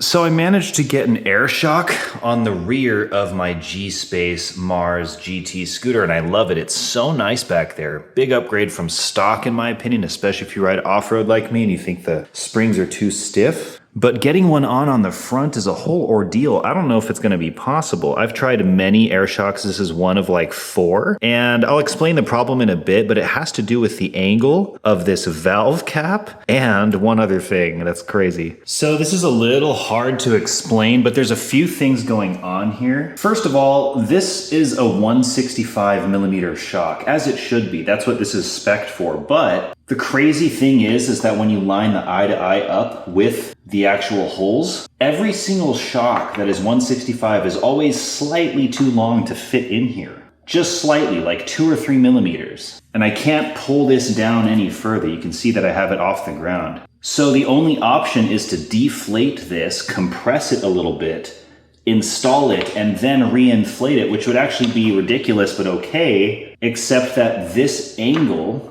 So I managed to get an air shock on the rear of my GSPACE Mars GT scooter, and I love it. It's so nice back there. Big upgrade from stock in my opinion, especially if you ride off-road like me and you think the springs are too stiff. But getting one on the front is a whole ordeal. I don't know if it's gonna be possible. I've tried many air shocks. This is one of like 4. And I'll explain the problem in a bit, but it has to do with the angle of this valve cap and one other thing that's crazy. So this is a little hard to explain, but there's a few things going on here. First of all, this is a 165mm shock, as it should be. That's what this is spec'd for. But the crazy thing is that when you line the eye to eye up with the actual holes, every single shock that is 165 is always slightly too long to fit in here. Just slightly, like 2 or 3 millimeters. And I can't pull this down any further. You can see that I have it off the ground. So the only option is to deflate this, compress it a little bit, install it, and then re-inflate it, which would actually be ridiculous, but okay, except that this angle,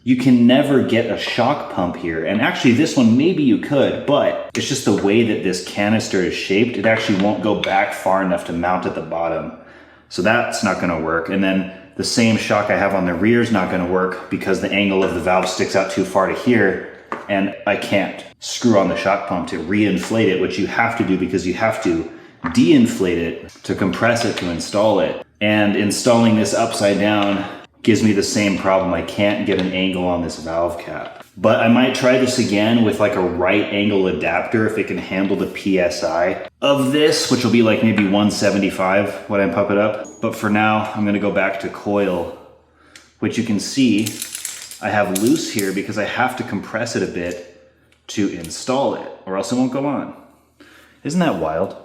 you can never get a shock pump here. And actually this one, maybe you could, but it's just the way that this canister is shaped, it actually won't go back far enough to mount at the bottom. So that's not gonna work. And then the same shock I have on the rear is not gonna work because the angle of the valve sticks out too far to here, and I can't screw on the shock pump to re-inflate it, which you have to do because you have to de-inflate it to compress it to install it. And installing this upside down gives me the same problem. I can't get an angle on this valve cap. But I might try this again with like a right angle adapter if it can handle the PSI of this, which will be like maybe 175 when I pump it up. But for now, I'm gonna go back to coil, which you can see I have loose here because I have to compress it a bit to install it, or else it won't go on. Isn't that wild?